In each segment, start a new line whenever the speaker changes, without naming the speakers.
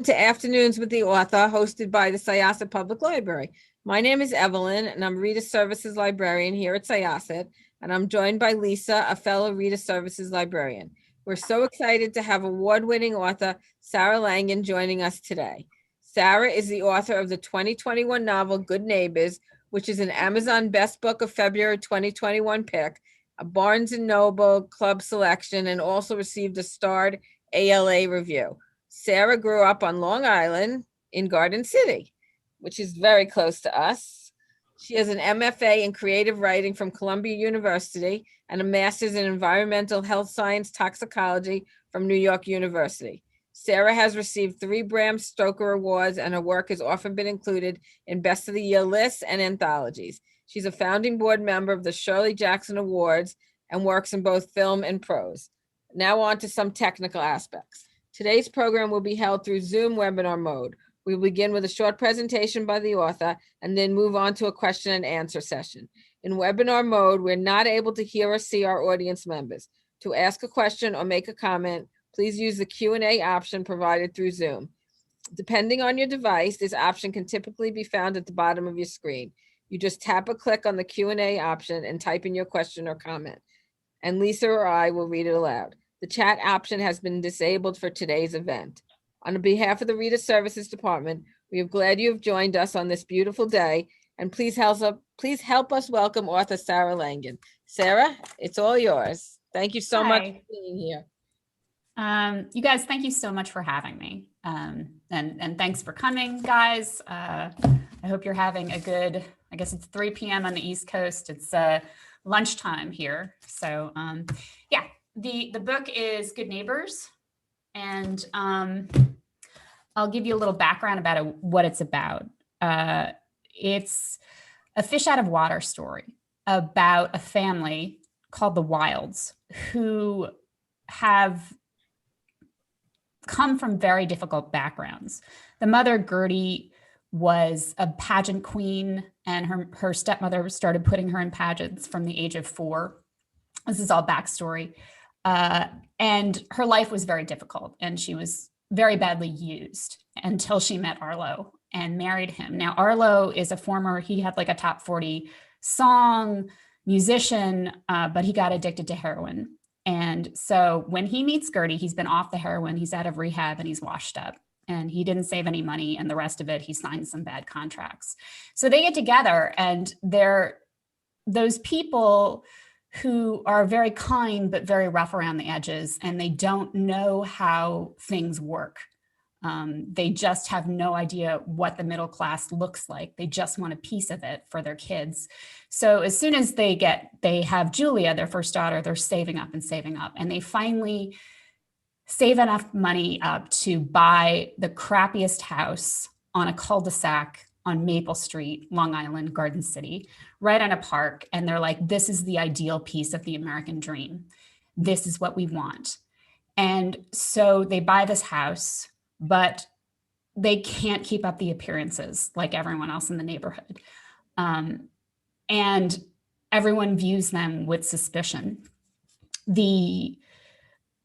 To Afternoons with the Author, hosted by the Syosset Public Library. My name is Evelyn, and I'm Reader Services Librarian here at Syosset, and I'm joined by Lisa, a fellow Reader Services Librarian. We're so excited to have award-winning author Sarah Langan joining us today. Sarah is the author of the 2021 novel Good Neighbors, which is an Amazon Best Book of February 2021 pick, a Barnes & Noble Club selection, and also received a starred ALA review. Sarah grew up on Long Island in Garden City, which is very close to us. She has an MFA in creative writing from Columbia University and a master's in environmental health science toxicology from New York University. Sarah has received 3 Bram Stoker Awards, and her work has often been included in Best of the Year lists and anthologies. She's a founding board member of the Shirley Jackson Awards and works in both film and prose. Now on to some technical aspects. Today's program will be held through Zoom webinar mode. We will begin with a short presentation by the author and then move on to a question and answer session. In webinar mode, we're not able to hear or see our audience members. To ask a question or make a comment, please use the Q&A option provided through Zoom. Depending on your device, this option can typically be found at the bottom of your screen. You just tap or click on the Q&A option and type in your question or comment, and Lisa or I will read it aloud. The chat option has been disabled for today's event. On behalf of the Reader Services Department, we are glad you have joined us on this beautiful day, and please help us welcome author Sarah Langan. Sarah, it's all yours. Thank you so much for being here.
You guys, thank you so much for having me. And thanks for coming, guys. I hope you're having a good, I guess it's 3 p.m. on the East Coast. It's lunchtime here. So yeah. The book is Good Neighbors, and I'll give you a little background about what it's about. It's a fish out of water story about a family called the Wilds who have come from very difficult backgrounds. The mother, Gertie, was a pageant queen, and her stepmother started putting her in pageants from the age of 4. This is all backstory. And her life was very difficult, and she was very badly used until she met Arlo and married him. Now, Arlo is he had like a top 40 song musician, but he got addicted to heroin. And so when he meets Gertie, he's been off the heroin, he's out of rehab, and he's washed up. And he didn't save any money, and the rest of it, he signed some bad contracts. So they get together, and they're those people who are very kind, but very rough around the edges, and they don't know how things work. They just have no idea what the middle class looks like. They just want a piece of it for their kids. So as soon as they have Julia, their first daughter, they're saving up, and they finally save enough money up to buy the crappiest house on a cul-de-sac on Maple Street, Long Island, Garden City, right on a park. And they're like, this is the ideal piece of the American dream. This is what we want. And so they buy this house, but they can't keep up the appearances like everyone else in the neighborhood. And everyone views them with suspicion. The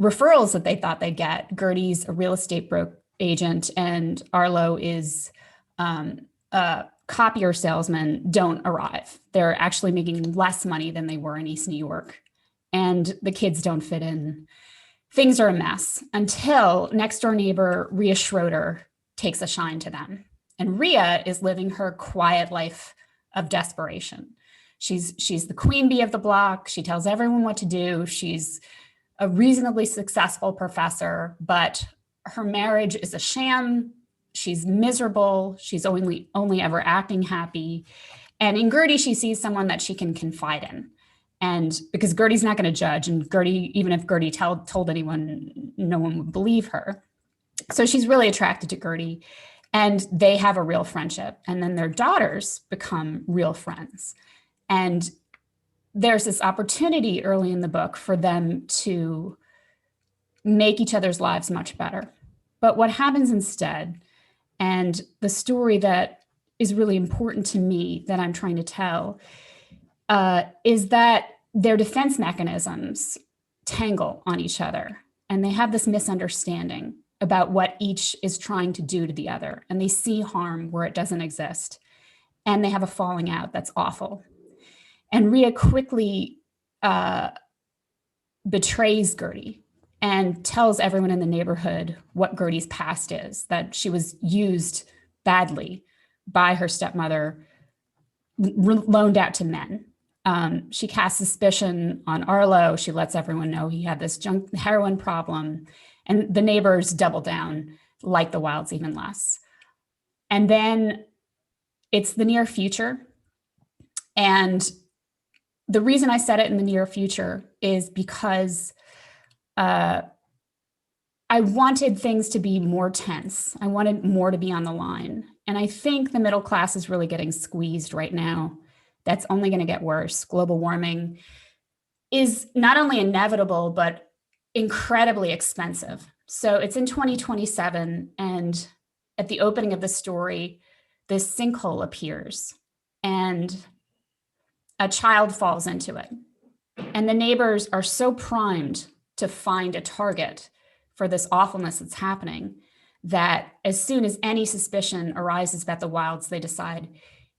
referrals that they thought they'd get, Gertie's a real estate agent, and Arlo is a copier salesman, don't arrive. They're actually making less money than they were in East New York. And the kids don't fit in. Things are a mess until next door neighbor, Rhea Schroeder, takes a shine to them. And Rhea is living her quiet life of desperation. She's the queen bee of the block. She tells everyone what to do. She's a reasonably successful professor, but her marriage is a sham. She's miserable. She's only ever acting happy. And in Gertie, she sees someone that she can confide in. And because Gertie's not going to judge, and Gertie, even if Gertie told anyone, no one would believe her. So she's really attracted to Gertie, and they have a real friendship. And then their daughters become real friends. And there's this opportunity early in the book for them to make each other's lives much better. But what happens instead, and the story that is really important to me that I'm trying to tell, is that their defense mechanisms tangle on each other, and they have this misunderstanding. about what each is trying to do to the other, and they see harm where it doesn't exist, and they have a falling out that's awful. And Rhea quickly betrays Gertie and tells everyone in the neighborhood what Gertie's past is, that she was used badly by her stepmother, loaned out to men. She casts suspicion on Arlo. She lets everyone know he had this heroin problem, and the neighbors double down, like the Wilds even less. And then it's the near future. And the reason I said it in the near future is because I wanted things to be more tense. I wanted more to be on the line. And I think the middle class is really getting squeezed right now. That's only going to get worse. Global warming is not only inevitable, but incredibly expensive. So it's in 2027. And at the opening of the story, this sinkhole appears and a child falls into it. And the neighbors are so primed to find a target for this awfulness that's happening that as soon as any suspicion arises about the Wilds, they decide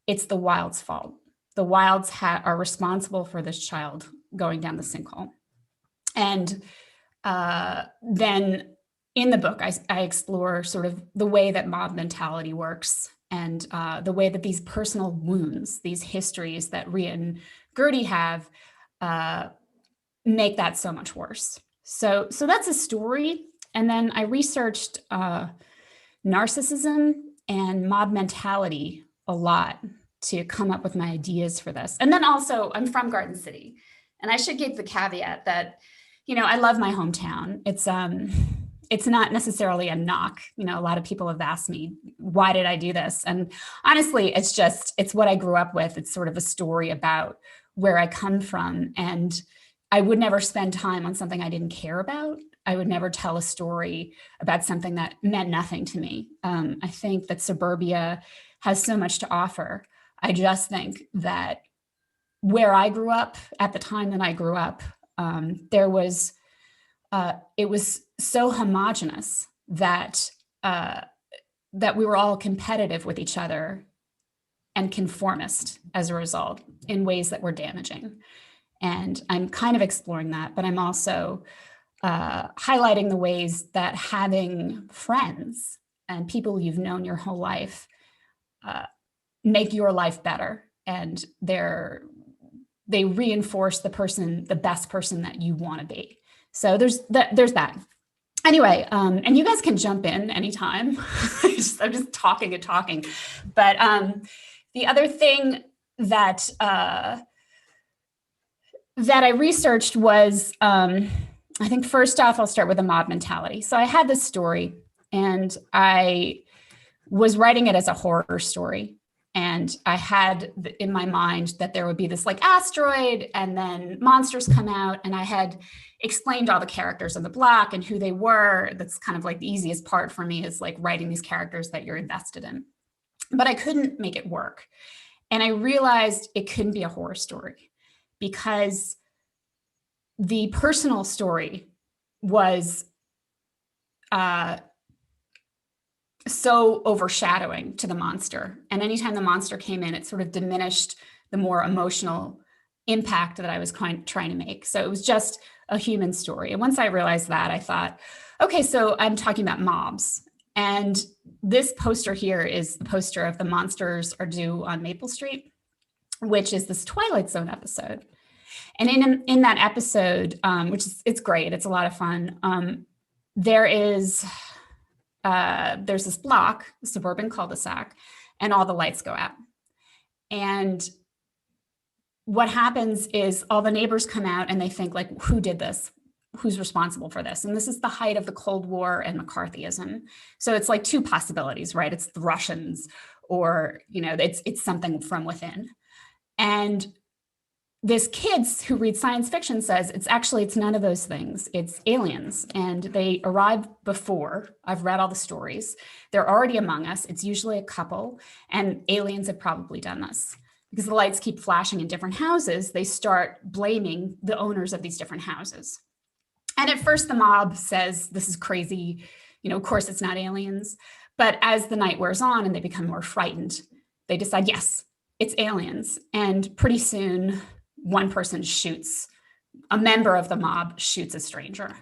it's the Wilds' fault. The Wilds are responsible for this child going down the sinkhole. And then in the book, I explore sort of the way that mob mentality works, and the way that these personal wounds, these histories that Rhea and Gertie have, make that so much worse. So that's a story. And then I researched narcissism and mob mentality a lot to come up with my ideas for this. And then also, I'm from Garden City, and I should give the caveat that, I love my hometown. It's not necessarily a knock. A lot of people have asked me, why did I do this? And honestly, it's what I grew up with. It's sort of a story about where I come from. And I would never spend time on something I didn't care about. I would never tell a story about something that meant nothing to me. I think that suburbia has so much to offer. I just think that where I grew up, at the time that I grew up, it was so homogenous that we were all competitive with each other and conformist as a result in ways that were damaging. And I'm kind of exploring that, but I'm also highlighting the ways that having friends and people you've known your whole life make your life better. And they reinforce the best person that you want to be. So there's that. Anyway, and you guys can jump in anytime. I'm just talking and talking. But the other thing that I researched was, I think first off, I'll start with the mob mentality. So I had this story, and I was writing it as a horror story. And I had in my mind that there would be this asteroid, and then monsters come out, and I had explained all the characters on the block and who they were. That's kind of the easiest part for me, is writing these characters that you're invested in. But I couldn't make it work. And I realized it couldn't be a horror story, because the personal story was so overshadowing to the monster. And anytime the monster came in, it sort of diminished the more emotional impact that I was trying to make. So it was just a human story. And once I realized that, I thought, okay, so I'm talking about mobs. And this poster here is the poster of The Monsters Are Due on Maple Street, which is this Twilight Zone episode. And in that episode, it's great, it's a lot of fun, there's this block, a suburban cul-de-sac, and all the lights go out. And what happens is all the neighbors come out and they think, who did this? Who's responsible for this? And this is the height of the Cold War and McCarthyism. So it's two possibilities, right? It's the Russians, or, it's something from within. And this kids who read science fiction says it's none of those things. It's aliens, and they arrive before. I've read all the stories. They're already among us. It's usually a couple, and aliens have probably done this. Because the lights keep flashing in different houses, they start blaming the owners of these different houses. And at first the mob says, this is crazy. of course it's not aliens. But as the night wears on and they become more frightened, they decide, yes, it's aliens. And pretty soon, one person shoots, a member of the mob shoots a stranger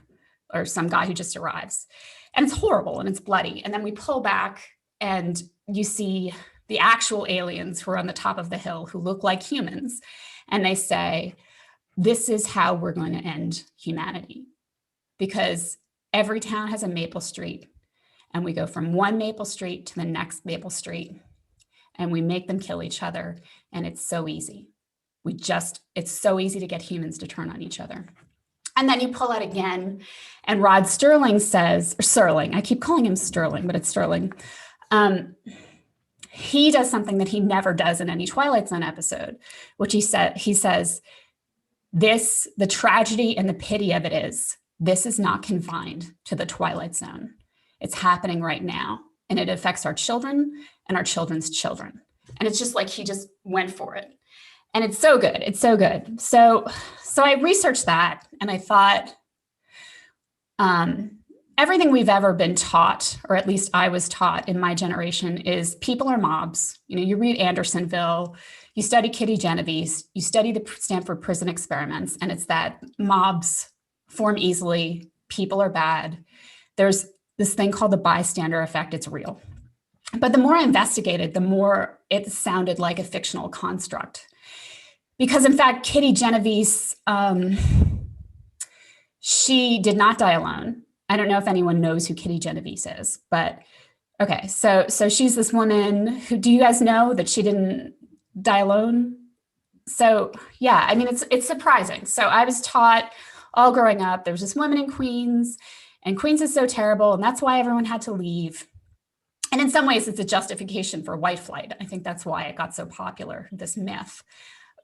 or some guy who just arrives. And it's horrible and it's bloody. And then we pull back and you see the actual aliens who are on the top of the hill who look like humans. And they say, this is how we're going to end humanity. Because every town has a Maple Street. And we go from one Maple Street to the next Maple Street. And we make them kill each other. And it's so easy. It's so easy to get humans to turn on each other. And then you pull out again. And Rod Sterling says, or Serling, I keep calling him Sterling, but it's Sterling. He does something that he never does in any Twilight Zone episode, which he says, the tragedy and the pity of it is, this is not confined to the Twilight Zone. It's happening right now, and it affects our children and our children's children. And it's just like he just went for it. And it's so good. It's so good. So I researched that, and I thought, everything we've ever been taught, or at least I was taught in my generation, is people are mobs. You read Andersonville, you study Kitty Genovese, you study the Stanford prison experiments, and it's that mobs form easily, people are bad. There's this thing called the bystander effect, it's real. But the more I investigated, the more it sounded like a fictional construct. Because in fact, Kitty Genovese, she did not die alone. I don't know if anyone knows who Kitty Genovese is, but okay. So she's this woman who, do you guys know that she didn't die alone? So yeah, I mean, it's surprising. So I was taught all growing up, there was this woman in Queens, and Queens is so terrible, and that's why everyone had to leave. And in some ways, it's a justification for white flight. I think that's why it got so popular, this myth.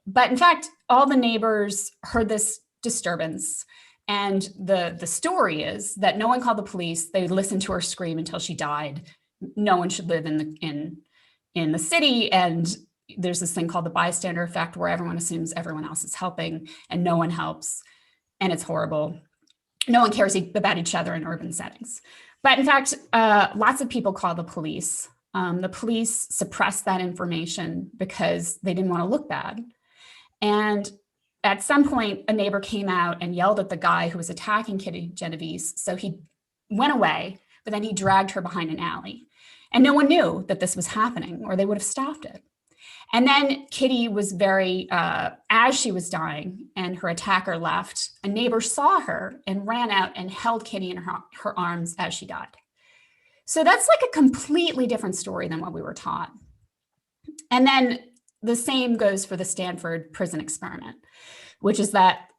But in fact, all the neighbors heard this disturbance. And the story is that no one called the police. They listened to her scream until she died. No one should live in the city. And there's this thing called the bystander effect, where everyone assumes everyone else is helping and no one helps. And it's horrible. No one cares about each other in urban settings. But in fact, lots of people called the police. The police suppressed that information because they didn't want to look bad. And at some point, a neighbor came out and yelled at the guy who was attacking Kitty Genovese. So he went away, but then he dragged her behind an alley. And no one knew that this was happening, or they would have stopped it. And then Kitty was as she was dying and her attacker left, a neighbor saw her and ran out and held Kitty in her arms as she died. So that's like a completely different story than what we were taught. And then the same goes for the Stanford prison experiment, which is that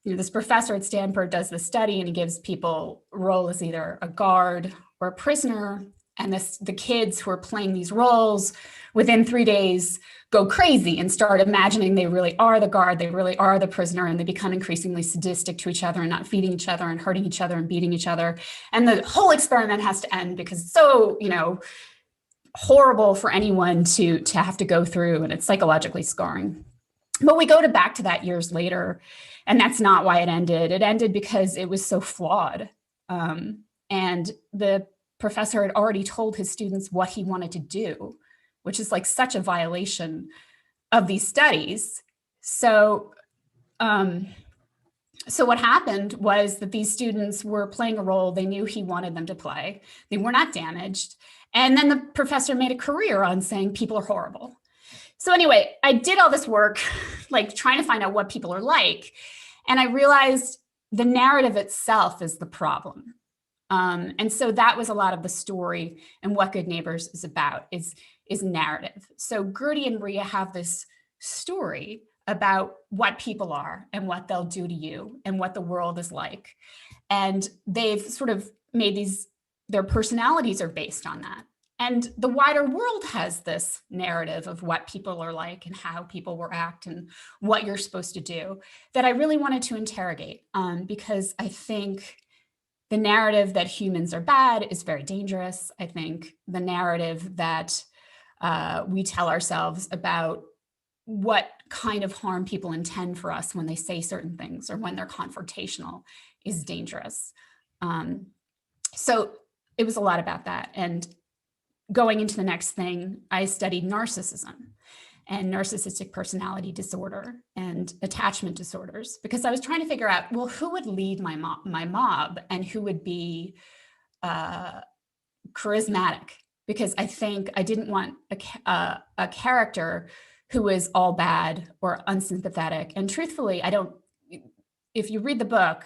this professor at Stanford does the study, and he gives people a role as either a guard or a prisoner. And the kids who are playing these roles within 3 days go crazy and start imagining they really are the guard, they really are the prisoner, and they become increasingly sadistic to each other and not feeding each other and hurting each other and beating each other. And the whole experiment has to end because it's so, horrible for anyone to have to go through, and it's psychologically scarring. But we go back to that years later, and that's not why it ended. It ended because it was so flawed. And the professor had already told his students what he wanted to do, which is like such a violation of these studies. So what happened was that these students were playing a role they knew he wanted them to play. They were not damaged. And then the professor made a career on saying people are horrible. So anyway, I did all this work, like trying to find out what people are like. And I realized the narrative itself is the problem. And so that was a lot of the story, and What Good Neighbors is about is narrative. So Gertie and Rhea have this story about what people are and what they'll do to you and what the world is like. And they've sort of made their personalities are based on that. And the wider world has this narrative of what people are like and how people will act and what you're supposed to do that I really wanted to interrogate, because I think the narrative that humans are bad is very dangerous. I think the narrative that we tell ourselves about what kind of harm people intend for us when they say certain things or when they're confrontational is dangerous. So it was a lot about that. And going into the next thing, I studied narcissism and narcissistic personality disorder and attachment disorders, because I was trying to figure out, well, who would lead my mob and who would be charismatic, because I think I didn't want a character who was all bad or unsympathetic. And truthfully, if you read the book,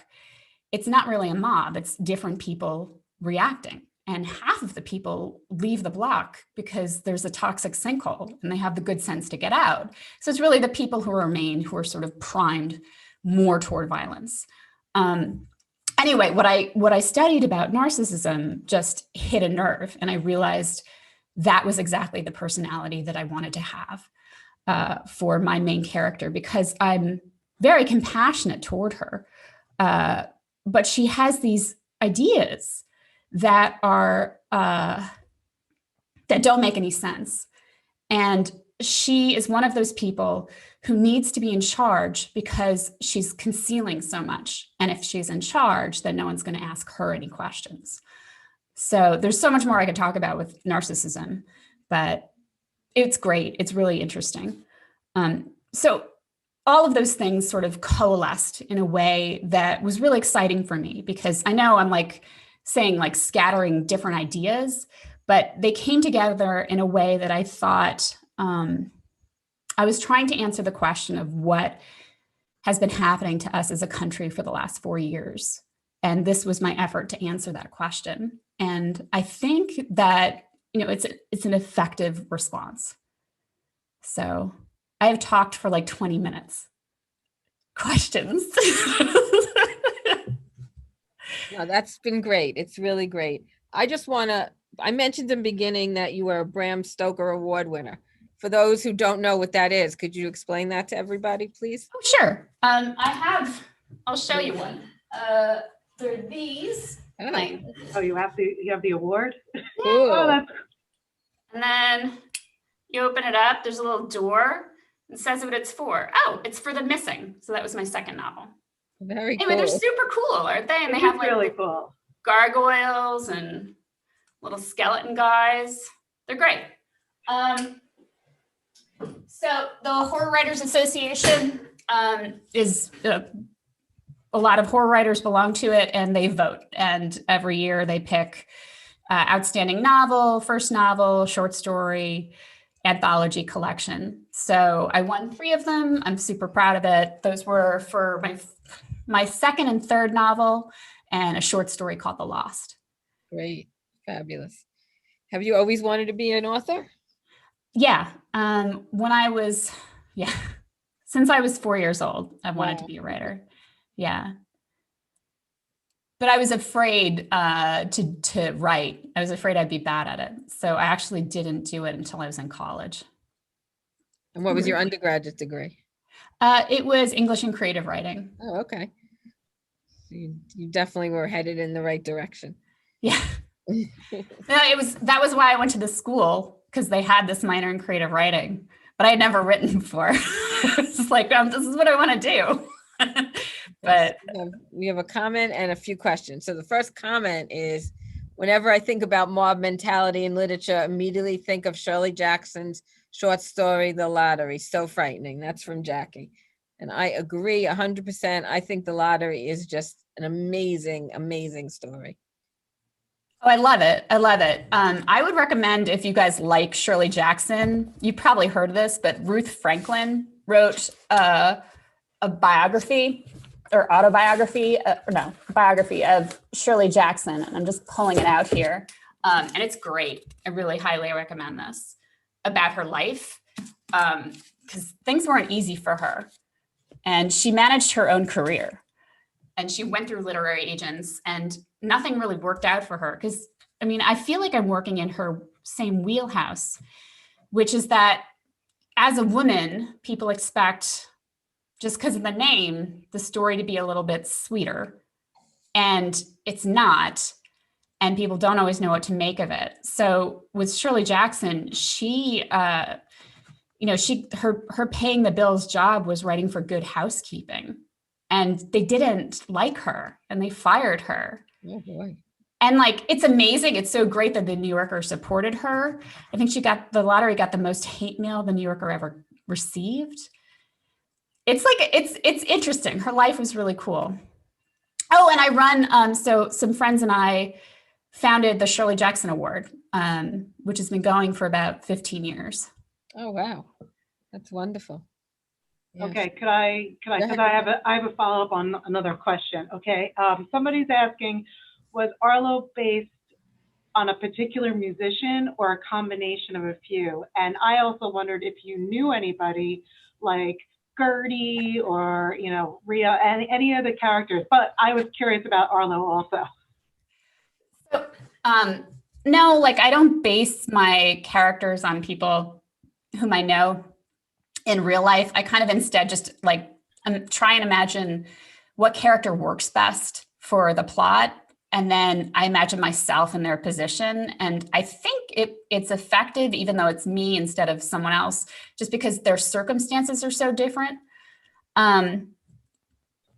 it's not really a mob, it's different people reacting. And half of the people leave the block because there's a toxic sinkhole and they have the good sense to get out. So it's really the people who remain who are sort of primed more toward violence. Anyway, what I studied about narcissism just hit a nerve, and I realized that was exactly the personality that I wanted to have for my main character, because I'm very compassionate toward her, but she has these ideas that are that don't make any sense. And she is one of those people who needs to be in charge because she's concealing so much. And if she's in charge, then no one's going to ask her any questions. So there's so much more I could talk about with narcissism, but it's great. It's really interesting. So all of those things sort of coalesced in a way that was really exciting for me, because I know I'm scattering different ideas, but they came together in a way that I thought I was trying to answer the question of what has been happening to us as a country for the last 4 years. And this was my effort to answer that question. And I think that, it's an effective response. So I have talked for like 20 minutes. Questions?
No, that's been great. It's really great. I mentioned in the beginning that you were a Bram Stoker Award winner. For those who don't know what that is, could you explain that to everybody, please?
Oh, sure. I'll show you one. They're these.
Oh, you have the award?
Cool.
Oh,
And then you open it up, there's a little door. It says what it's for. Oh, it's for the missing. So that was my second novel.
Very
Anyway,
cool.
they're super cool, aren't they? And they
it
have
is
like
really cool.
gargoyles and little skeleton guys. They're great. So the Horror Writers Association is a lot of horror writers belong to it, and they vote. And every year they pick outstanding novel, first novel, short story, anthology collection. So I won 3 of them. I'm super proud of it. Those were for my second and third novel and a short story called The Lost.
Great. Fabulous. Have you always wanted to be an author?
Yeah. Since I was 4 years old, I've wanted to be a writer. Yeah. But I was afraid to write. I was afraid I'd be bad at it. So I actually didn't do it until I was in college.
And what was your undergraduate degree?
It was English and creative writing.
Oh, okay. So you definitely were headed in the right direction.
Yeah. That was why I went to the school, because they had this minor in creative writing, but I had never written before. It's just like, this is what I want to do. But
we have a comment and a few questions. So the first comment is, whenever I think about mob mentality in literature, immediately think of Shirley Jackson's short story, The Lottery. So frightening. That's from Jackie. And I agree 100%. I think The Lottery is just an amazing, amazing story.
Oh, I love it. I love it. I would recommend, if you guys like Shirley Jackson, you've probably heard of this, but Ruth Franklin wrote a biography or autobiography, biography of Shirley Jackson. And I'm just pulling it out here. And it's great. I really highly recommend this, about her life, because things weren't easy for her. And she managed her own career. And she went through literary agents, and nothing really worked out for her. Because, I feel like I'm working in her same wheelhouse, which is that as a woman, people expect, just because of the name, the story to be a little bit sweeter. And it's not. And people don't always know what to make of it. So with Shirley Jackson, she, her paying the bills job was writing for Good Housekeeping. And they didn't like her, and they fired her.
Oh boy.
And like, it's amazing. It's so great that the New Yorker supported her. I think the lottery got the most hate mail the New Yorker ever received. It's like, it's interesting. Her life was really cool. Oh, and I run, so some friends and I founded the Shirley Jackson Award, which has been going for about 15 years.
Oh, wow. That's wonderful. Yes.
Okay, because I have a follow-up on another question. Okay, somebody's asking, was Arlo based on a particular musician or a combination of a few? And I also wondered if you knew anybody like Gertie or, you know, Rhea, any of the characters, but I was curious about Arlo also.
So, no, like I don't base my characters on people whom I know in real life. I kind of instead just like try and imagine what character works best for the plot. And then I imagine myself in their position. And I think it's effective, even though it's me instead of someone else, just because their circumstances are so different.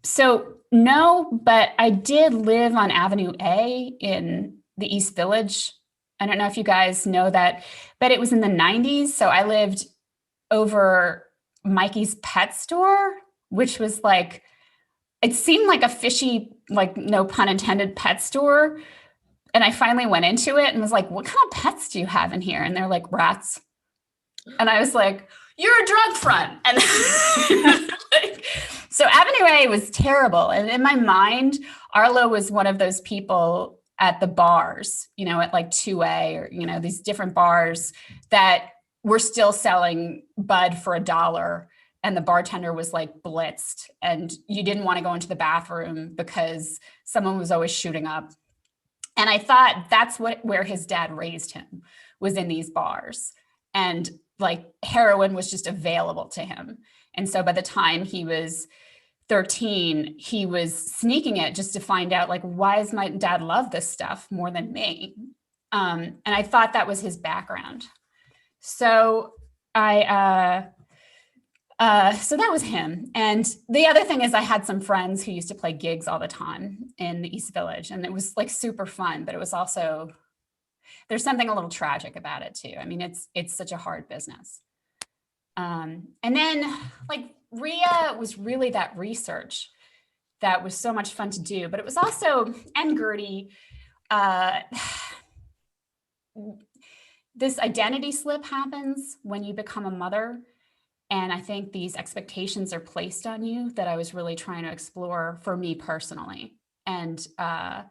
So no, but I did live on Avenue A in the East Village. I don't know if you guys know that, but it was in the 90s. So I lived over Mikey's pet store, which was like, it seemed like a fishy, like no pun intended, pet store. And I finally went into it and was like, what kind of pets do you have in here? And they're like, rats. And I was like, you're a drug front. And like, so Avenue A was terrible. And in my mind, Arlo was one of those people at the bars, you know, at like 2A or, you know, these different bars that were still selling bud for $1. And the bartender was like blitzed and you didn't want to go into the bathroom because someone was always shooting up. And I thought that's where his dad raised him, was in these bars. And like heroin was just available to him. And so by the time he was 13, he was sneaking it just to find out, like, why does my dad love this stuff more than me? And I thought that was his background. So so that was him. And the other thing is I had some friends who used to play gigs all the time in the East Village, and it was like super fun, but it was also, there's something a little tragic about it too. I mean, it's such a hard business. And then like Rhea was really that research that was so much fun to do, but it was also, and Gertie, this identity slip happens when you become a mother. And I think these expectations are placed on you that I was really trying to explore for me personally. And I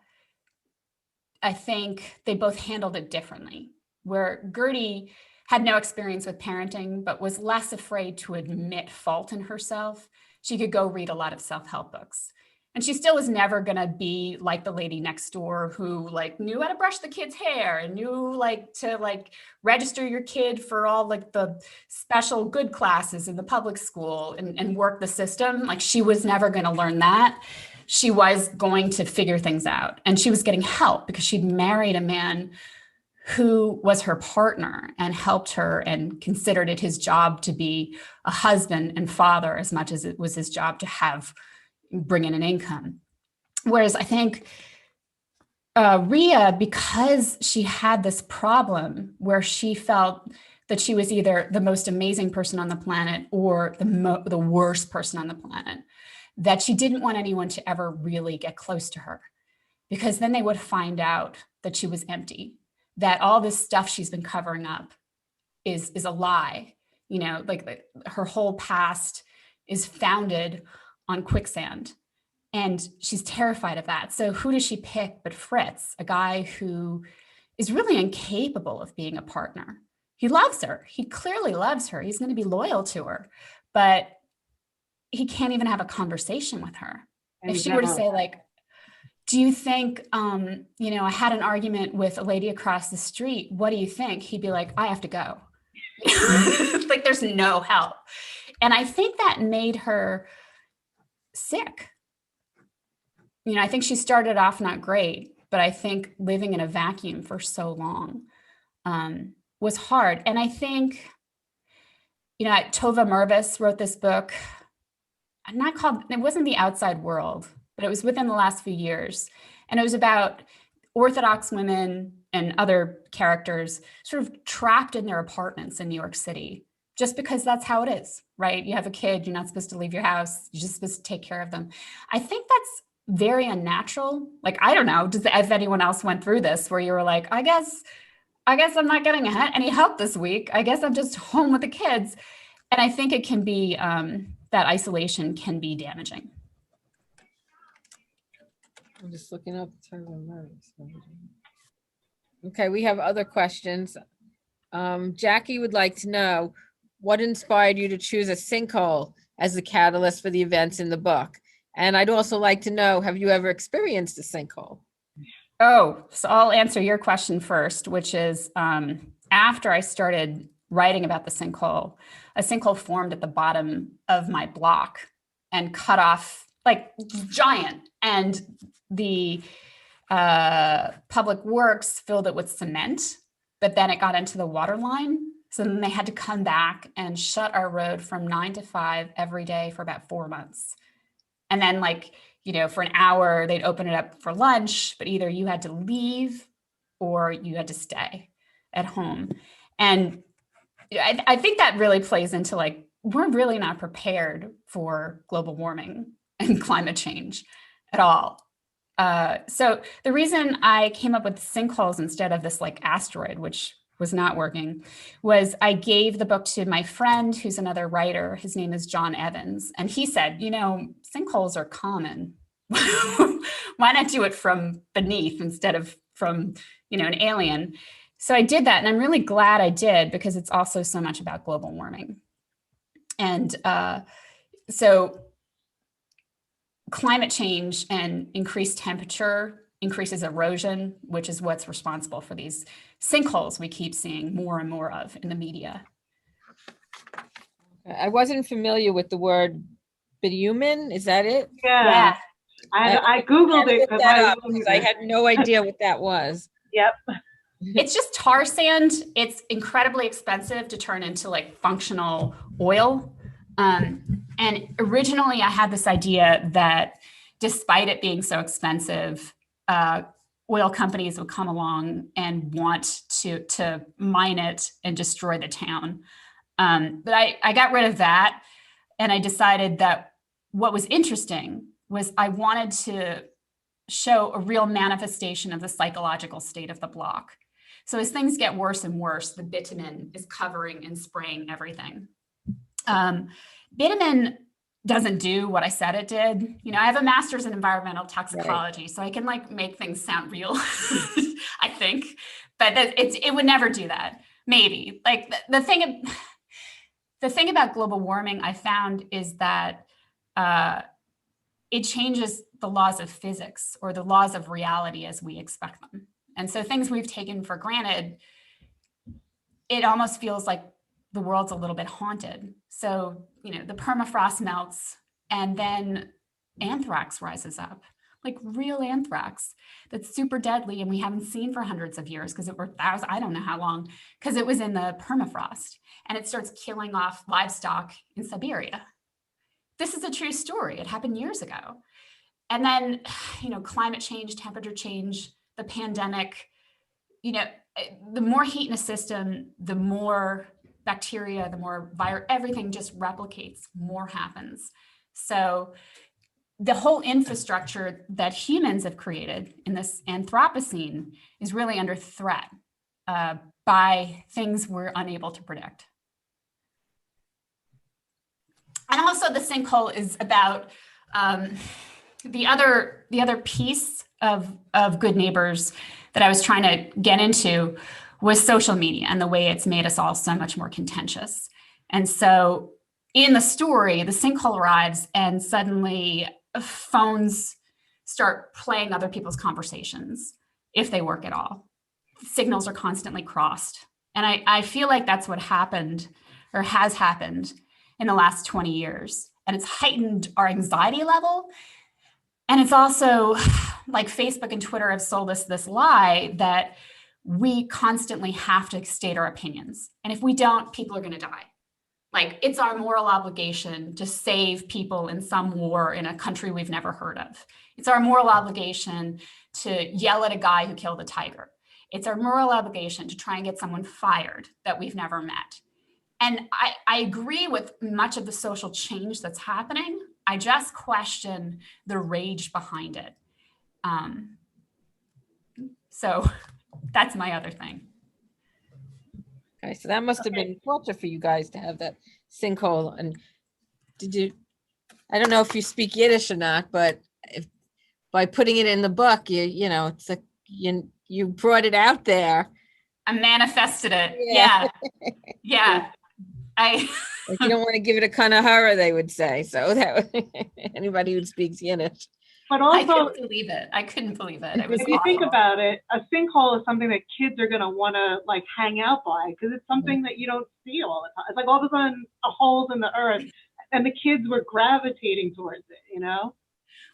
think they both handled it differently, where Gertie had no experience with parenting, but was less afraid to admit fault in herself. She could go read a lot of self-help books. And she still was never gonna be like the lady next door who like knew how to brush the kid's hair and knew like to like register your kid for all like the special good classes in the public school and work the system. Like she was never gonna learn that. She was going to figure things out. And she was getting help because she'd married a man who was her partner and helped her and considered it his job to be a husband and father as much as it was his job to bring in an income. Whereas I think Rhea, because she had this problem where she felt that she was either the most amazing person on the planet or the worst person on the planet, that she didn't want anyone to ever really get close to her, because then they would find out that she was empty, that all this stuff she's been covering up is a lie. You know, like her whole past is founded on quicksand. And she's terrified of that. So who does she pick but Fritz, a guy who is really incapable of being a partner. He loves her. He clearly loves her. He's going to be loyal to her, but he can't even have a conversation with her.
And
if she were to say like, do you think, you know, I had an argument with a lady across the street. What do you think? He'd be like, I have to go. Like there's no help. And I think that made her sick. You know, I think she started off not great, but I think living in a vacuum for so long was hard. And I think, you know, Tova Mervis wrote this book, it wasn't The Outside World, but it was within the last few years. And it was about Orthodox women and other characters sort of trapped in their apartments in New York City, just because that's how it is, right? You have a kid, you're not supposed to leave your house, you're just supposed to take care of them. I think that's very unnatural. Like, I don't know, if anyone else went through this where you were like, I guess I'm not getting any help this week. I guess I'm just home with the kids. And I think it can be, that isolation can be damaging.
I'm just looking up. Okay, we have other questions. Jackie would like to know, what inspired you to choose a sinkhole as the catalyst for the events in the book? And I'd also like to know, have you ever experienced a sinkhole?
Oh, so I'll answer your question first, which is after I started writing about the sinkhole, a sinkhole formed at the bottom of my block and cut off, like, giant. And the public works filled it with cement, but then it got into the water line. So then they had to come back and shut our road from 9 to 5 every day for about 4 months. And then, like, you know, for an hour, they'd open it up for lunch, but either you had to leave or you had to stay at home. And I think that really plays into, like, we're really not prepared for global warming and climate change at all. So the reason I came up with sinkholes instead of this, like, asteroid, which was not working, was I gave the book to my friend who's another writer. His name is John Evans. And he said, you know, sinkholes are common. Why not do it from beneath instead of from, you know, an alien? So I did that. And I'm really glad I did, because it's also so much about global warming. And so climate change and increased temperature increases erosion, which is what's responsible for these sinkholes we keep seeing more and more of in the media.
I wasn't familiar with the word bitumen. Is that it?
Yeah. I Googled it because
I had no idea what that was.
Yep.
It's just tar sand. It's incredibly expensive to turn into, like, functional oil. And originally I had this idea that despite it being so expensive, oil companies would come along and want to mine it and destroy the town. But I got rid of that, and I decided that what was interesting was I wanted to show a real manifestation of the psychological state of the block. So as things get worse and worse, the bitumen is covering and spraying everything. Bitumen doesn't do what I said it did. You know, I have a master's in environmental toxicology, right, so I can, like, make things sound real, I think, but it would never do that. Maybe, like, the thing about global warming I found is that it changes the laws of physics or the laws of reality as we expect them. And so things we've taken for granted, it almost feels like the world's a little bit haunted. So, you know, the permafrost melts and then anthrax rises up, like real anthrax that's super deadly and we haven't seen for hundreds of years because I don't know how long, because it was in the permafrost, and it starts killing off livestock in Siberia. This is a true story. It happened years ago. And then, you know, climate change, temperature change, the pandemic, you know, the more heat in a system, the more bacteria, the more virus, everything just replicates, more happens. So the whole infrastructure that humans have created in this Anthropocene is really under threat by things we're unable to predict. And also the sinkhole is about the other piece of Good Neighbors that I was trying to get into was social media and the way it's made us all so much more contentious. And so in the story, the sinkhole arrives and suddenly phones start playing other people's conversations, if they work at all. Signals are constantly crossed. And I feel like that's what happened or has happened in the last 20 years. And it's heightened our anxiety level. And it's also like Facebook and Twitter have sold us this lie that we constantly have to state our opinions. And if we don't, people are going to die. Like, it's our moral obligation to save people in some war in a country we've never heard of. It's our moral obligation to yell at a guy who killed a tiger. It's our moral obligation to try and get someone fired that we've never met. And I agree with much of the social change that's happening. I just question the rage behind it. So that's my other thing.
Okay, so that must have been torture for you guys to have that sinkhole. And did you, I don't know if you speak Yiddish or not, but if by putting it in the book, you know, it's like you brought it out there.
I manifested it. Yeah.
Like you don't want to give it a kind of horror, they would say. So that anybody who speaks Yiddish.
But also,
I couldn't believe it. It was
if you think about it, a sinkhole is something that kids are going to want to like hang out by because it's something that you don't see all the time. It's like all of a sudden a hole in the earth, and the kids were gravitating towards it, you know?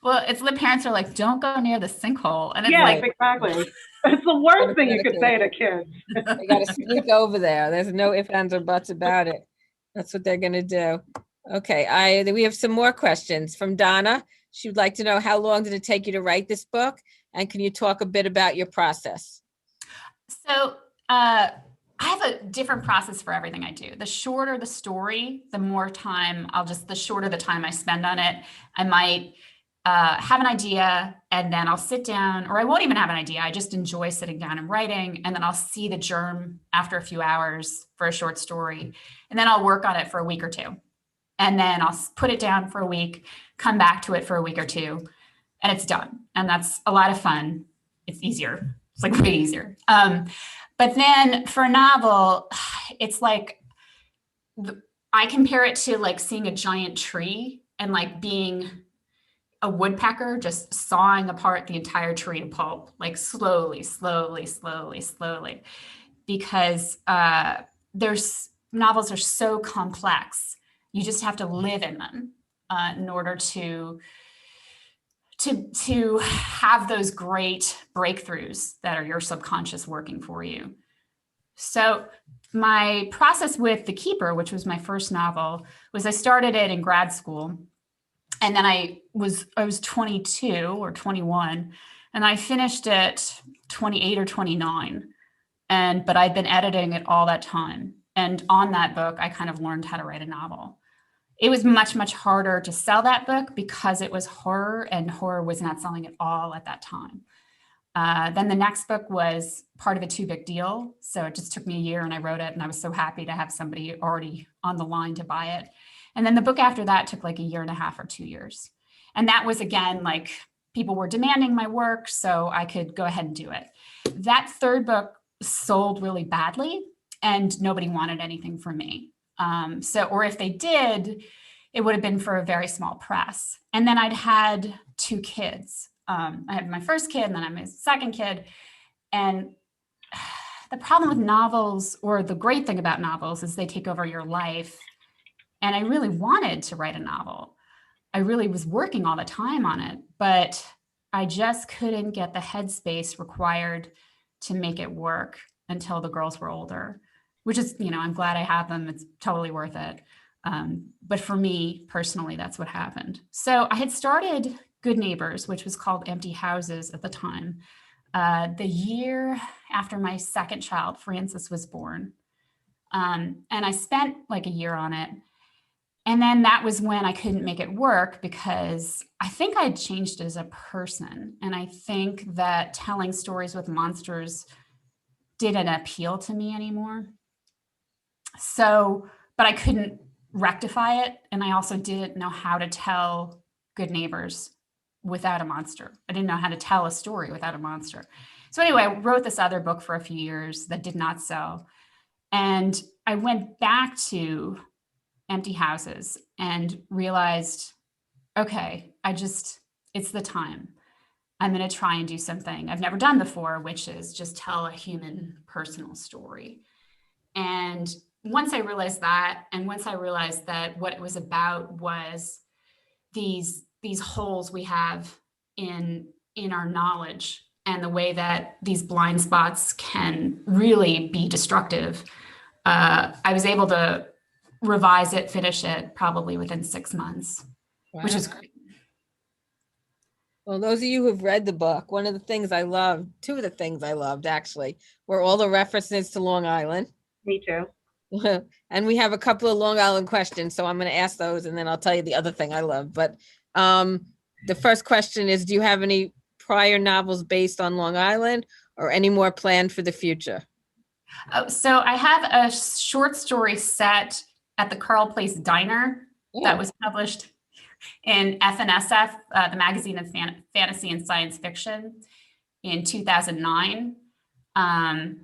Well, it's the parents are like, don't go near the sinkhole. And it's
yes, exactly. It's the worst thing you could say to kids.
They got to sneak over there. There's no ifs, ands, or buts about it. That's what they're going to do. Okay, we have some more questions from Donna. She would like to know, how long did it take you to write this book? And can you talk a bit about your process?
So I have a different process for everything I do. The shorter the story, the shorter the time I spend on it. I might have an idea and then I'll sit down, or I won't even have an idea. I just enjoy sitting down and writing. And then I'll see the germ after a few hours for a short story. And then I'll work on it for a week or two. And then I'll put it down for a week, come back to it for a week or two, and it's done. And that's a lot of fun. It's easier. It's like way easier. But then for a novel, it's like, I compare it to like seeing a giant tree and like being a woodpecker just sawing apart the entire tree to pulp, like slowly, because novels are so complex. You just have to live in them in order to have those great breakthroughs that are your subconscious working for you. So my process with The Keeper, which was my first novel, was I started it in grad school. And then I was 22 or 21, and I finished it 28 or 29. But I'd been editing it all that time. And on that book, I kind of learned how to write a novel. It was much, much harder to sell that book because it was horror, and horror was not selling at all at that time. Then the next book was part of a Too Big Deal. So it just took me a year and I wrote it, and I was so happy to have somebody already on the line to buy it. And then the book after that took like a year and a half or 2 years. And that was, again, like people were demanding my work, so I could go ahead and do it. That third book sold really badly and nobody wanted anything from me. Or if they did, it would have been for a very small press. And then I'd had 2 kids. I had my first kid and then I had my second kid. And the problem with novels, or the great thing about novels, is they take over your life. And I really wanted to write a novel. I really was working all the time on it, but I just couldn't get the headspace required to make it work until the girls were older, which is, I'm glad I have them. It's totally worth it. But for me personally, that's what happened. So I had started Good Neighbors, which was called Empty Houses at the time, the year after my second child, Francis, was born. And I spent like a year on it. And then that was when I couldn't make it work because I think I'd changed as a person. And I think that telling stories with monsters didn't appeal to me anymore. So, but I couldn't rectify it. And I also didn't know how to tell Good Neighbors without a monster. I didn't know how to tell a story without a monster. So anyway, I wrote this other book for a few years that did not sell. And I went back to Empty Houses and realized, okay, it's the time. I'm going to try and do something I've never done before, which is just tell a human personal story. And once I realized that, and once I realized that what it was about was these holes we have in our knowledge and the way that these blind spots can really be destructive, I was able to revise it, finish it probably within 6 months, which is great.
Well, those of you who've read the book, one of the things I loved, two of the things I loved actually, were all the references to Long Island.
Me too.
And we have a couple of Long Island questions, so I'm going to ask those and then I'll tell you the other thing I love. But the first question is, do you have any prior novels based on Long Island or any more planned for the future?
Oh, so I have a short story set at the Carl Place Diner that was published in FNSF, the magazine of fantasy and science fiction, in 2009. And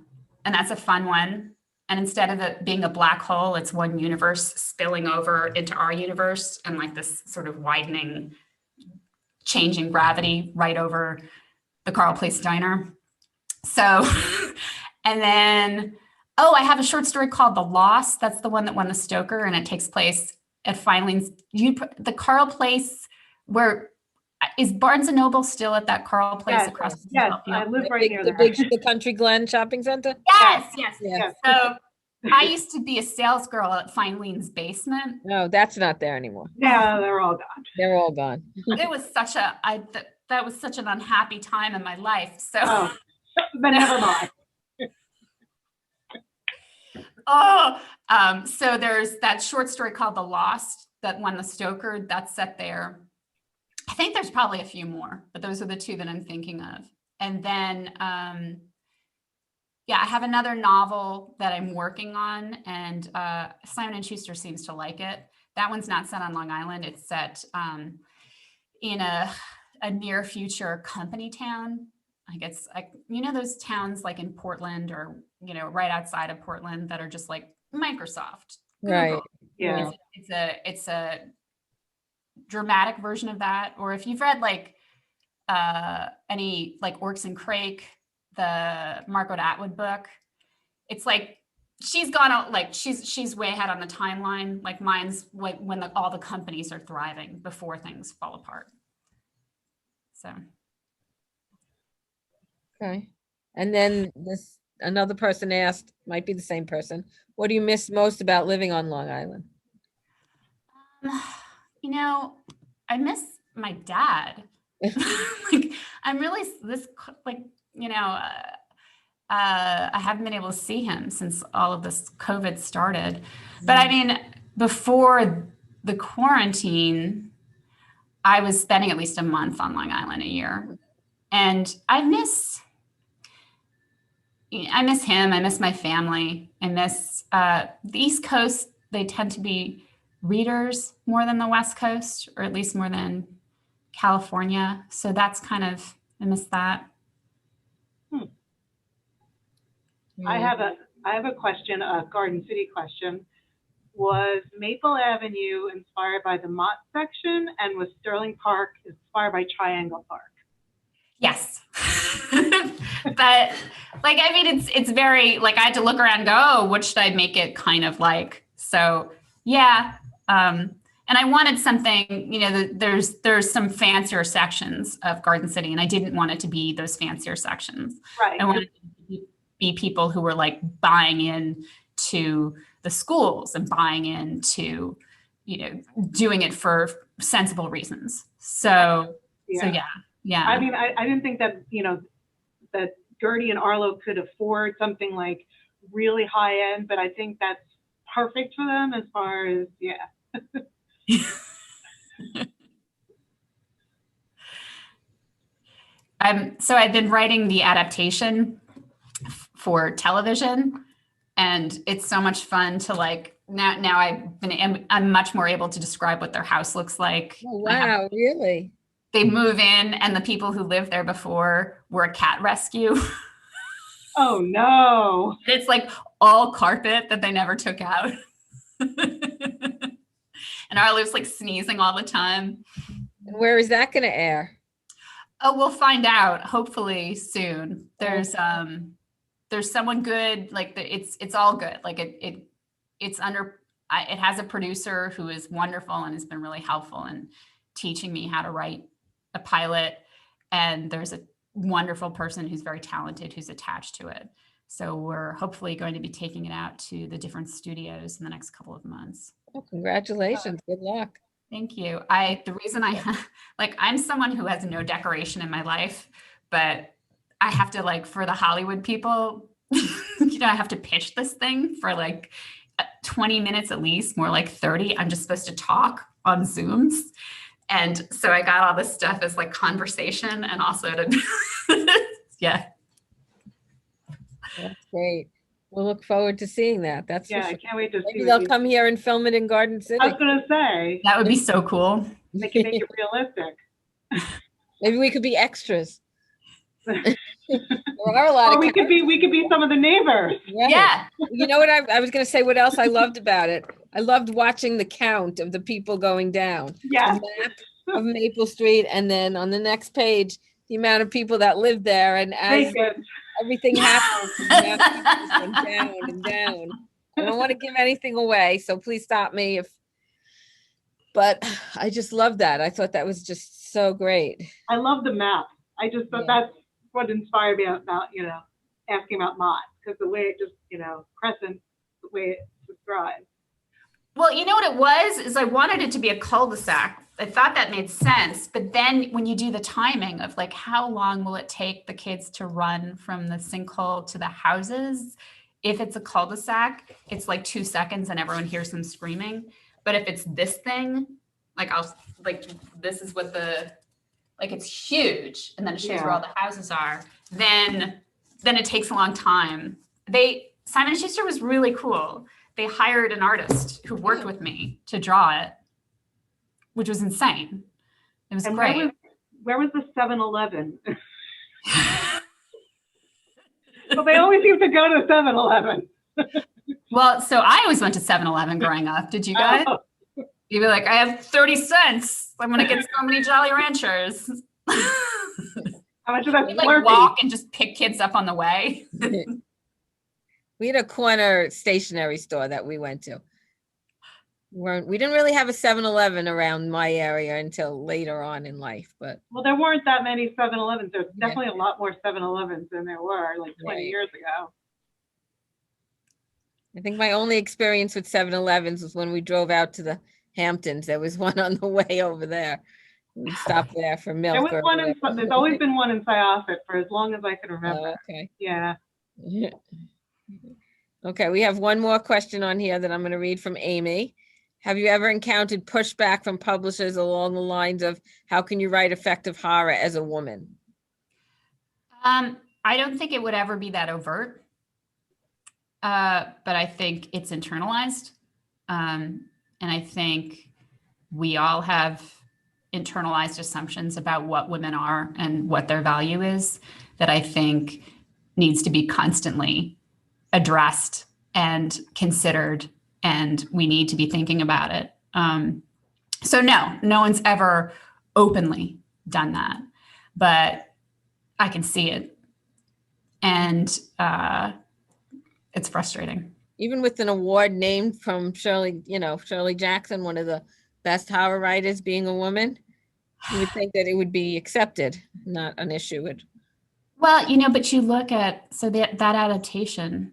that's a fun one. And instead of it being a black hole, it's one universe spilling over into our universe and like this sort of widening, changing gravity right over the Carl Place Diner. So, and then, oh, I have a short story called The Lost. That's the one that won the Stoker, and it takes place at Filings. The Carl Place, where is Barnes and Noble still at that Carl Place
Yes,
across?
yes, I live right near there.
The Country Glen Shopping Center?
Yes.
Yeah.
So I used to be a sales girl at Filene's basement.
No, that's not there anymore.
Yeah, they're all gone.
They're all gone.
It was such a, that was such an unhappy time in my life. So,
But never mind.
So there's that short story called The Lost that won the Stoker. That's set there. I think there's probably a few more, but those are the two that I'm thinking of. And then, I have another novel that I'm working on, and Simon & Schuster seems to like it. That one's not set on Long Island. It's set in a near future company town. I guess, those towns like in Portland or, right outside of Portland that are just like Microsoft. Google.
Right.
Yeah.
It's a dramatic version of that. Or if you've read like any like Orcs and Crake, the Margaret Atwood book, it's like she's gone out, like she's way ahead on the timeline. Like mine's like when all the companies are thriving before things fall apart. So.
Okay. And then another person asked, might be the same person, what do you miss most about living on Long Island?
I miss my dad. Like I'm really I haven't been able to see him since all of this COVID started. But I mean, before the quarantine, I was spending at least a month on Long Island a year. And I miss him. I miss my family. I miss the East Coast. They tend to be readers more than the West Coast, or at least more than California. So that's kind of, I miss that.
I have a question, a Garden City question. Was Maple Avenue inspired by the Mott section, and was Sterling Park inspired by Triangle Park?
Yes. But it's very like, I had to look around and go, oh, what should I make it kind of like? So yeah. And I wanted something, there's some fancier sections of Garden City, and I didn't want it to be those fancier sections.
Right.
I wanted it to be people who were like buying in to the schools and buying into, doing it for sensible reasons. So yeah.
I mean, I didn't think that, that Gertie and Arlo could afford something like really high end, but I think that's perfect for them as far as,
So I've been writing the adaptation for television, and it's so much fun to like, now I'm much more able to describe what their house looks like.
Oh, wow, really?
They move in, and the people who lived there before were a cat rescue.
Oh no.
It's like all carpet that they never took out. And Arlo's like sneezing all the time.
And where is that going to air?
Oh, we'll find out hopefully soon. There's someone good, like it's all good. Like it has a producer who is wonderful and has been really helpful in teaching me how to write a pilot. And there's a wonderful person who's very talented who's attached to it. So we're hopefully going to be taking it out to the different studios in the next couple of months.
Oh, congratulations. Good luck.
Thank you. The reason I'm someone who has no decoration in my life, but I have to for the Hollywood people, I have to pitch this thing for 20 minutes at least, more like 30. I'm just supposed to talk on Zooms. And so I got all this stuff as conversation and also to, yeah.
That's great. We'll look forward to seeing that. That's
Yeah,
for
I
sure.
can't wait to see.
Maybe they'll come here and film it in Garden City.
I was gonna say
that would be so cool.
they can make it realistic.
Maybe we could be extras. There are a lot
Or
of
we could be some of the neighbors.
Right.
Yeah.
You know what I was going to say? What else I loved about it? I loved watching the count of the people going down.
Yes.
The map of Maple Street, and then on the next page, the amount of people that live there, and as
Vacant.
everything happens, the amount of people just went down and down. I don't want to give anything away, so please stop me but I just love that. I thought that was just so great.
I love the map. I just thought that's what inspired me about, asking about Mott, because the way it just, crescent, the way it's described.
Well, you know what it was, is I wanted it to be a cul-de-sac. I thought that made sense. But then when you do the timing of how long will it take the kids to run from the sinkhole to the houses? If it's a cul-de-sac, it's 2 seconds and everyone hears them screaming. But if it's this thing, this is what it's huge, and then it shows where all the houses are, then it takes a long time. Simon & Schuster was really cool. They hired an artist who worked with me to draw it, which was insane. It was great.
Where was the 7-Eleven? Well, they always seem to go to 7-Eleven.
Well, so I always went to 7-Eleven growing up. Did you guys?
Oh.
You'd be like, I have 30 cents. I'm going to get so many Jolly Ranchers.
How much of that?
We walk and just pick kids up on the way.
We had a corner stationery store that we went to. We didn't really have a 7-Eleven around my area until later on in life, but.
Well, there weren't that many 7-Elevens. There's definitely a lot more 7-Elevens than there were 20 years ago.
I think my only experience with 7-Elevens was when we drove out to the Hamptons. There was one on the way over there. We stopped there for milk.
There was one there's always been one in Syosset for as long as I can remember.
Oh, okay.
Yeah.
Okay, we have one more question on here that I'm going to read from Amy. Have you ever encountered pushback from publishers along the lines of, how can you write effective horror as a woman?
I don't think it would ever be that overt. But I think it's internalized. And I think we all have internalized assumptions about what women are and what their value is, that I think needs to be constantly addressed and considered, and we need to be thinking about it. So no one's ever openly done that, but I can see it. And it's frustrating.
Even with an award named from Shirley Jackson, one of the best horror writers, being a woman, you would think that it would be accepted, not an issue.
Well, but you look at, so that adaptation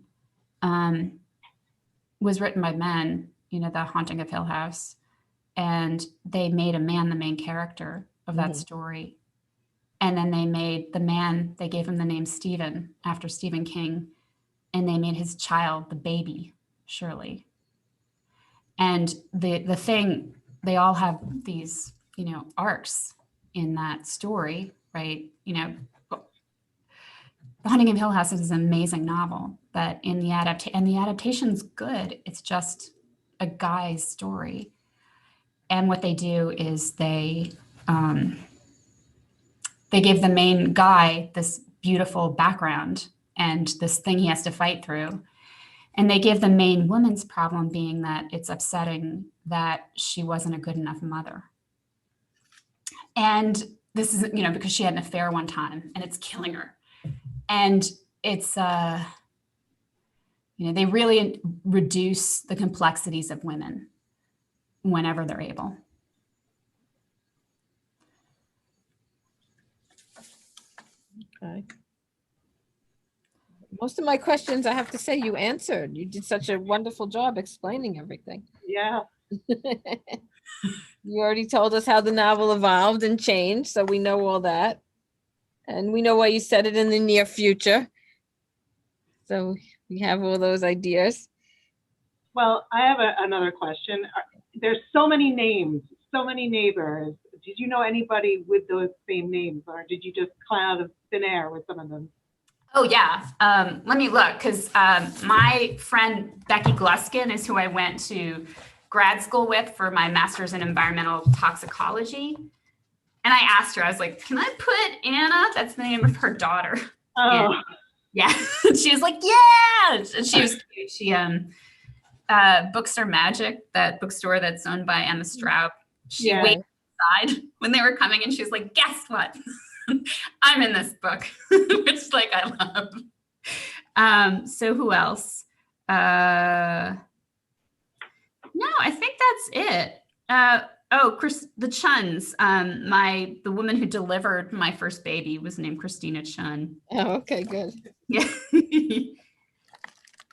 was written by men, The Haunting of Hill House, and they made a man the main character of that story. And then they gave him the name Stephen after Stephen King, and they made his child the baby, Shirley. And the thing, they all have these, arcs in that story, right? The Haunting of Hill House is an amazing novel, but in the adaptation's good. It's just a guy's story. And what they do is they give the main guy this beautiful background and this thing he has to fight through. And they give the main woman's problem being that it's upsetting that she wasn't a good enough mother. And this is, because she had an affair one time and it's killing her. And it's, they really reduce the complexities of women whenever they're able.
Okay. Most of my questions, I have to say, you answered. You did such a wonderful job explaining everything.
Yeah.
You already told us how the novel evolved and changed, so we know all that. And we know why you said it in the near future. So we have all those ideas.
Well, I have another question. There's so many names, so many neighbors. Did you know anybody with those same names, or did you just come out of thin air with some of them?
Oh yeah. Let me look, because my friend Becky Gluskin is who I went to grad school with for my master's in environmental toxicology. And I asked her, I was like, can I put Anna? That's the name of her daughter.
Oh,
And, yeah. She was like, yeah. And she was cute. She Bookstore Magic, that bookstore that's owned by Emma Straub. She
yeah.
waited outside when they were coming, and she was like, guess what? I'm in this book, which like I love. So who else? No, I think that's it. Chris, the Chuns. The woman who delivered my first baby was named Christina Chun.
Oh, okay, good.
Yeah.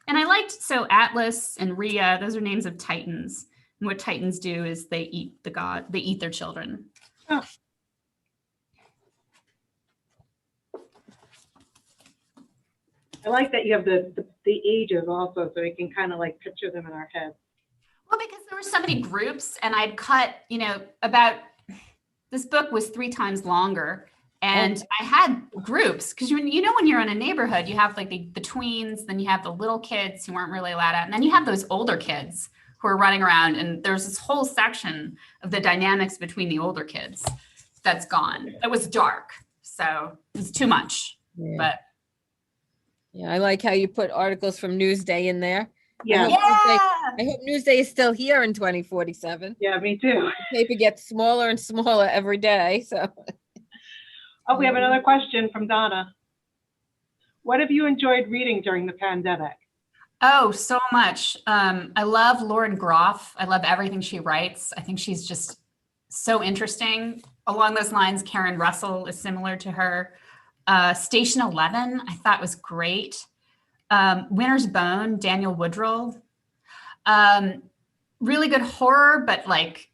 And I liked, so Atlas and Rhea, those are names of Titans. And what Titans do is they eat they eat their children.
Oh. I like that you have the ages also, so we can kind of like picture them in our heads.
Well, because there were so many groups, and I'd cut, this book was 3 times longer, and I had groups, because when you're in a neighborhood, you have like the tweens, then you have the little kids who weren't really allowed out, and then you have those older kids who are running around, and there's this whole section of the dynamics between the older kids that's gone. It was dark, so it was too much.
Yeah.
But
yeah, I like how you put articles from Newsday in there.
Yeah.
I hope Newsday is still here in 2047.
Yeah, me too.
The paper gets smaller and smaller every day. So.
Oh, we have another question from Donna. What have you enjoyed reading during the pandemic?
Oh, so much. I love Lauren Groff. I love everything she writes. I think she's just so interesting. Along those lines, Karen Russell is similar to her. Station 11, I thought was great. Winter's Bone, Daniel Woodrell. Really good horror, but like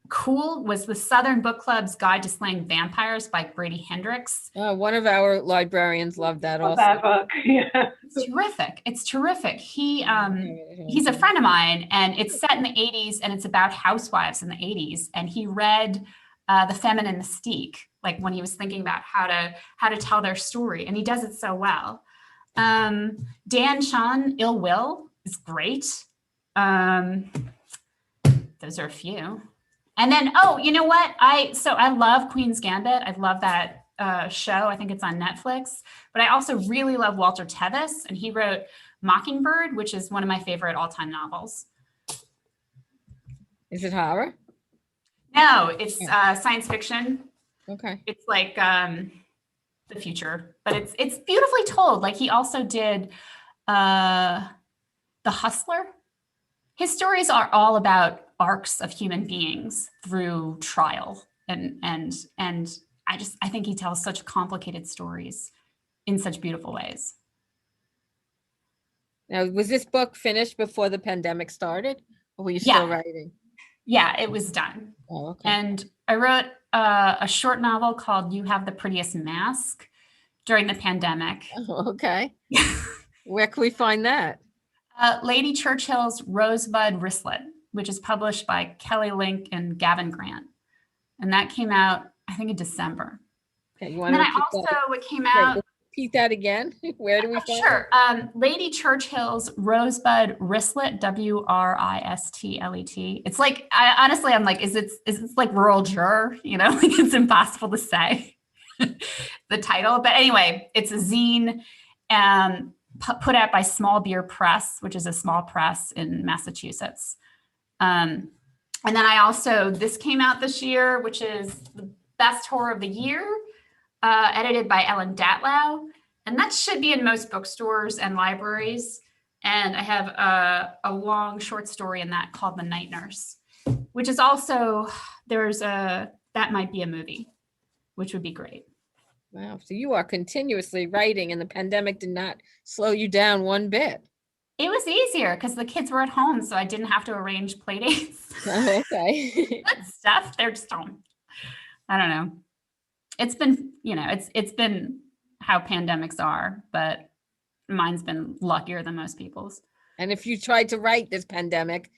cool, was the Southern Book Club's Guide to Slaying Vampires by Brady Hendricks.
One of our librarians loved that also.
That book, yeah.
It's terrific. It's terrific. He's a friend of mine, and it's set in the 80s, and it's about housewives in the 80s. And he read The Feminine Mystique, like when he was thinking about how to tell their story, and he does it so well. Dan Sean, Ill Will is great. Those are a few. And then, you know what? I love Queen's Gambit. I love that show. I think it's on Netflix. But I also really love Walter Tevis, and he wrote Mockingbird, which is one of my favorite all-time novels.
Is it horror?
No, it's science fiction.
Okay.
It's like the future, but it's beautifully told. Like, he also did The Hustler. His stories are all about arcs of human beings through trial, and I think he tells such complicated stories in such beautiful ways.
Now, was this book finished before the pandemic started, or were you still writing?
Yeah, it was done.
Oh, okay.
And I wrote a short novel called You Have the Prettiest Mask during the pandemic.
Oh, okay. Where can we find that?
Lady Churchill's Rosebud Wristlet, which is published by Kelly Link and Gavin Grant. And that came out, I think, in December.
Okay, you want to repeat that again? Where do we find
Sure. Lady Churchill's Rosebud Wristlet, Wristlet. It's like, I'm like, is it like rural juror? Like, it's impossible to say the title. But anyway, it's a zine put out by Small Beer Press, which is a small press in Massachusetts. And then this came out this year, which is the best horror of the year, edited by Ellen Datlow. And that should be in most bookstores and libraries. And I have a long short story in that called The Night Nurse, which is also, that might be a movie, which would be great.
Wow. So you are continuously writing, and the pandemic did not slow you down one bit.
It was easier because the kids were at home, so I didn't have to arrange play dates.
Oh, okay.
Good stuff. They're just home. I don't know. It's been, it's been how pandemics are, but mine's been luckier than most people's.
And if you tried to write this pandemic,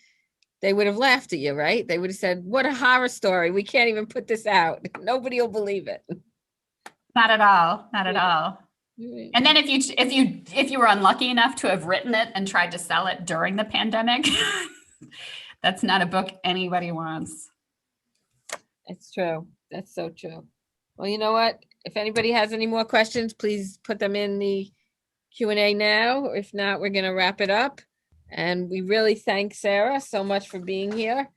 they would have laughed at you, right? They would have said, what a horror story. We can't even put this out. Nobody will believe it.
Not at all. Not at all.
Right.
And then if you were unlucky enough to have written it and tried to sell it during the pandemic, that's not a book anybody wants.
It's true. That's so true. Well, you know what? If anybody has any more questions, please put them in the Q&A now. If not, we're going to wrap it up. And we really thank Sarah so much for being here.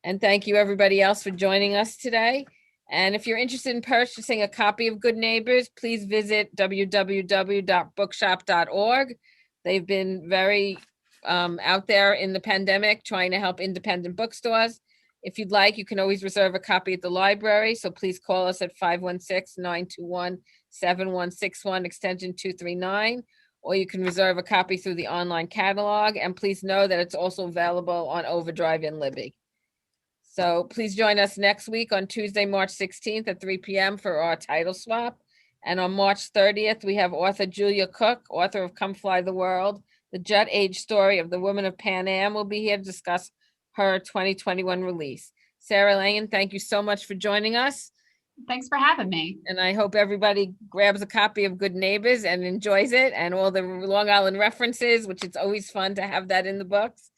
And thank you everybody else for joining us today. And if you're interested in purchasing a copy of Good Neighbors, please visit www.bookshop.org. They've been very out there in the pandemic trying to help independent bookstores. If you'd like, you can always reserve a copy at the library. So please call us at 516-921-7161, extension 239, or you can reserve a copy through the online catalog. And please know that it's also available on Overdrive and Libby. So please join us next week on Tuesday, March 16th at 3 p.m. for our title swap. And on March 30th, we have author Julia Cook, author of Come Fly the World, the Jet Age story of the women of Pan Am, will be here to discuss her 2021 release. Sarah Langan, thank you so much for joining us.
Thanks for having me.
And I hope everybody grabs a copy of Good Neighbors and enjoys it, and all the Long Island references, which it's always fun to have that in the books.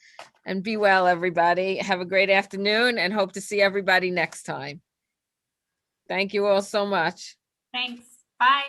And be well, everybody. Have a great afternoon and hope to see everybody next time. Thank you all so much.
Thanks. Bye.